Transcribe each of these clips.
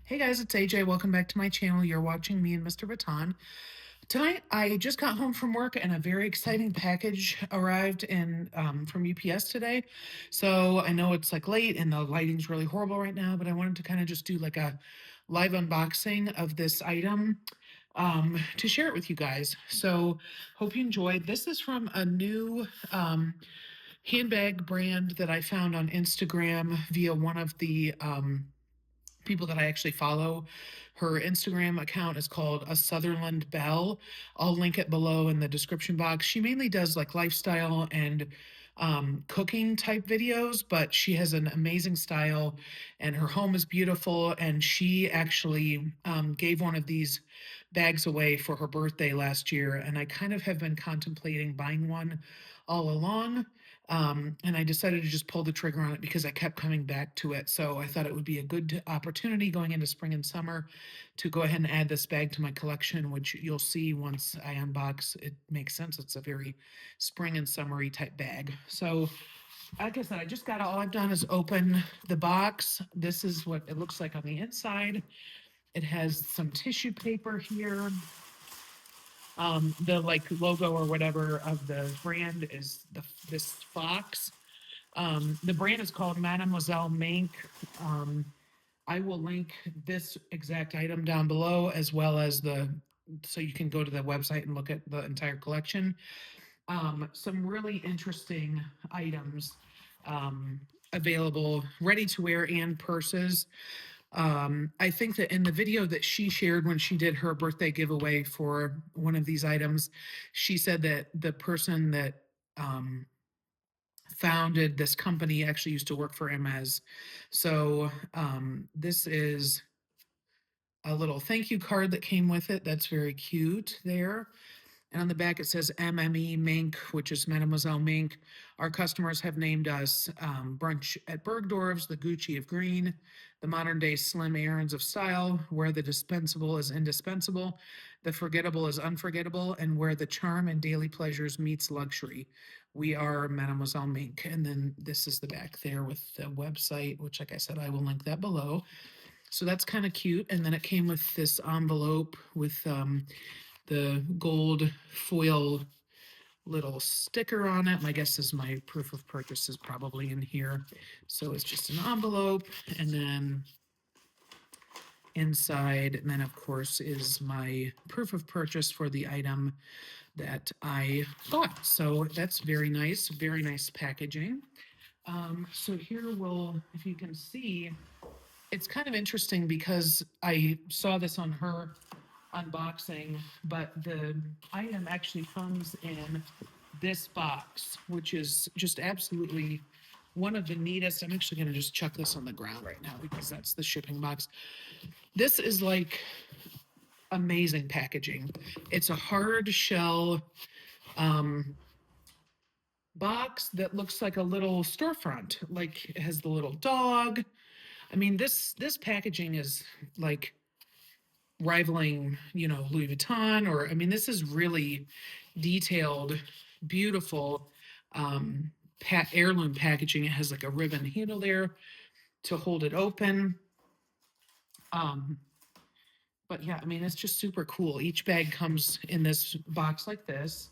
Hey guys, it's AJ. Welcome back to my channel. You're watching me and Mr. Baton. Tonight, I just got home from work and a very exciting package arrived in from UPS today. So I know it's like late and the lighting's really horrible right now, but I wanted to kind of just do like a live unboxing of this item to share it with you guys. So hope you enjoyed. This is from a new handbag brand that I found on Instagram via one of the people that I actually follow. Her Instagram account is called A Sutherland Belle. I'll link it below in the description box. She mainly does like lifestyle and cooking type videos, but she has an amazing style and her home is beautiful. And she actually gave one of these bags away for her birthday last year. And I kind of have been contemplating buying one all along. And I decided to just pull the trigger on it because I kept coming back to it. So I thought it would be a good opportunity going into spring and summer to go ahead and add this bag to my collection, which you'll see once I unbox. It makes sense. It's a very spring and summery type bag. So like I said, I just got all I've done is open the box. This is what it looks like on the inside. It has some tissue paper here. The like logo or whatever of the brand is this fox. The brand is called Mademoiselle Mink. Um, I will link this exact item down below as well as so you can go to the website and look at the entire collection. Some really interesting items available, ready to wear and purses. I think that in the video that she shared when she did her birthday giveaway for one of these items, she said that the person that um, founded this company actually used to work for Hermes. So this is a little thank you card that came with it. That's very cute there. And on the back, it says MME Mink, which is Mademoiselle Mink. Our customers have named us Brunch at Bergdorf's, the Gucci of Green, the modern day Slim Aarons of style, where the dispensable is indispensable, the forgettable is unforgettable, and where the charm and daily pleasures meets luxury. We are Mademoiselle Mink. And then this is the back there with the website, which, like I said, I will link that below. So that's kind of cute. And then it came with this envelope with the gold foil little sticker on it. My guess is my proof of purchase is probably in here. So it's just an envelope, and then inside, and then of course is my proof of purchase for the item that I bought. So that's very nice packaging. So here if you can see, it's kind of interesting because I saw this on her unboxing, but the item actually comes in this box, which is just absolutely one of the neatest. I'm actually going to just chuck this on the ground right now because that's the shipping box. This is like amazing packaging. It's a hard shell box that looks like a little storefront, like it has the little dog. I mean, this packaging is like rivaling, Louis Vuitton, or I mean, this is really detailed, beautiful heirloom packaging. It has like a ribbon handle there to hold it open. Um, but yeah, I mean, it's just super cool. Each bag comes in this box like this,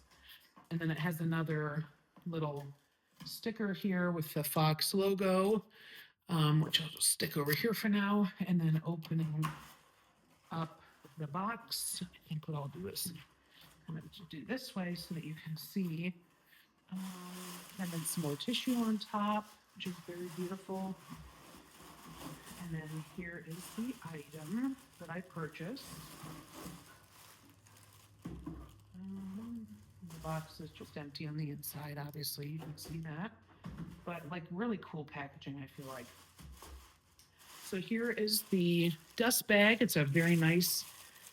and then it has another little sticker here with the Fox logo, which I'll just stick over here for now, and then opening up the box. I think what I'll do is I'm going to do this way so that you can see. And then some more tissue on top, which is very beautiful. And then here is the item that I purchased. The box is just empty on the inside, obviously, you can see that. But like really cool packaging, I feel like. So here is the dust bag. It's a very nice,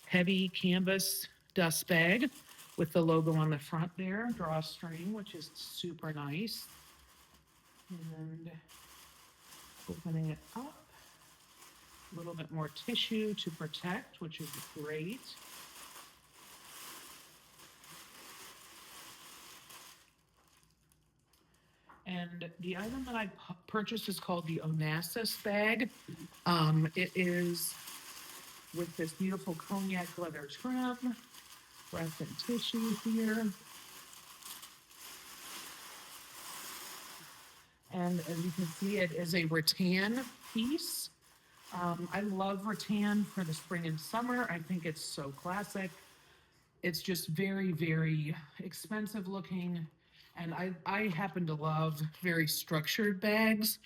heavy canvas dust bag with the logo on the front there, drawstring, which is super nice. And opening it up, a little bit more tissue to protect, which is great. And the item that I purchased is called the Onassis bag. It is with this beautiful cognac leather trim, wrapped in tissue here. And as you can see, it is a rattan piece. I love rattan for the spring and summer. I think it's so classic. It's just very, very expensive looking. And I happen to love very structured bags.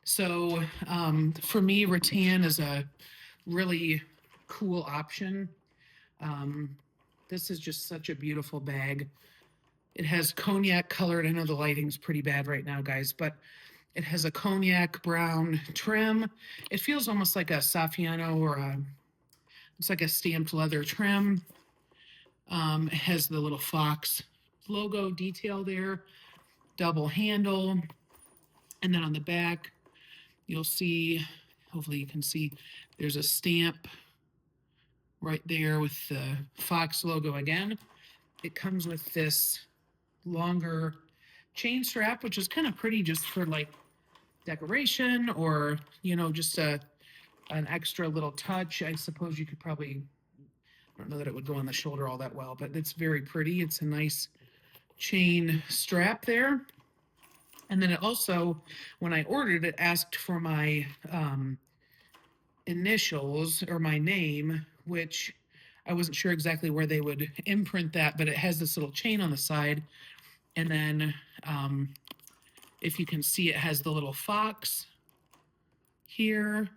So for me, rattan is a really cool option. This is just such a beautiful bag. It has cognac colored. I know the lighting's pretty bad right now, guys, but it has a cognac brown trim. It feels almost like a Saffiano or it's like a stamped leather trim. It has the little fox logo detail there, double handle. And then on the back, you'll see, hopefully you can see, there's a stamp right there with the fox logo again. It comes with this longer chain strap, which is kind of pretty just for like decoration or, just an extra little touch. I suppose you could probably, I don't know that it would go on the shoulder all that well, but it's very pretty. It's a nice chain strap there. And then it also, when I ordered it, asked for my initials or my name, which I wasn't sure exactly where they would imprint that, but it has this little chain on the side. And then if you can see, it has the little fox here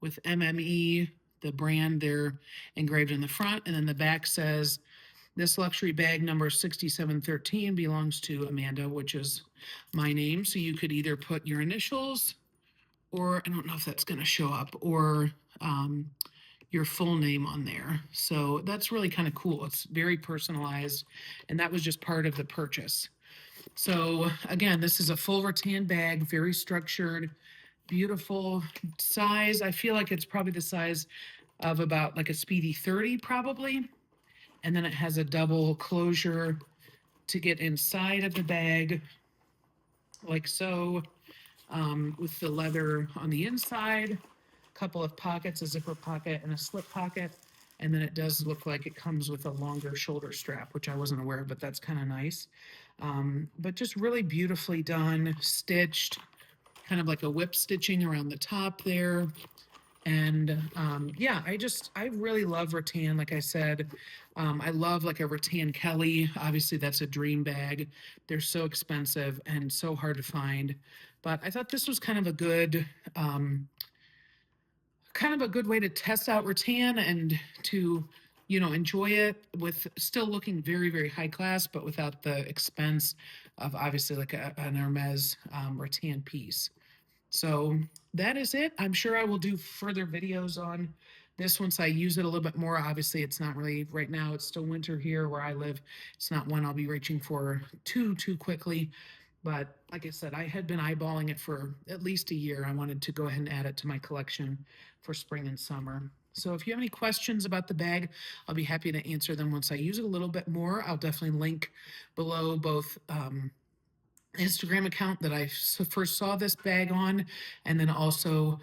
with MME, the brand there engraved in the front. And then the back says, this luxury bag number 6713 belongs to Amanda, which is my name. So you could either put your initials, or I don't know if that's going to show up, or your full name on there. So that's really kind of cool. It's very personalized, and that was just part of the purchase. So again, this is a full rattan bag, very structured, beautiful size. I feel like it's probably the size of about like a Speedy 30 probably. And then it has a double closure to get inside of the bag, like so, with the leather on the inside, a couple of pockets, a zipper pocket and a slip pocket. And then it does look like it comes with a longer shoulder strap, which I wasn't aware of, but that's kind of nice. But just really beautifully done, stitched, kind of like a whip stitching around the top there. And yeah, I really love rattan. Like I said, I love like a rattan Kelly. Obviously, that's a dream bag. They're so expensive and so hard to find. But I thought this was kind of a good, way to test out rattan and to, enjoy it with still looking very, very high class, but without the expense of obviously like an Hermes rattan piece. So that is it. I'm sure I will do further videos on this once I use it a little bit more. Obviously, it's not really right now. It's still winter here where I live. It's not one I'll be reaching for too quickly. But like I said, I had been eyeballing it for at least a year. I wanted to go ahead and add it to my collection for spring and summer. So if you have any questions about the bag, I'll be happy to answer them once I use it a little bit more. I'll definitely link below both Instagram account that I first saw this bag on, and then also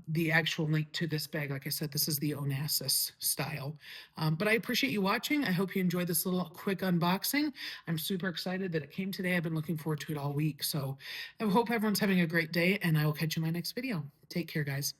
the actual link to this bag. Like I said, this is the Onassis style. But I appreciate you watching. I hope you enjoyed this little quick unboxing. I'm super excited that it came today. I've been looking forward to it all week. So I hope everyone's having a great day, and I will catch you in my next video. Take care, guys.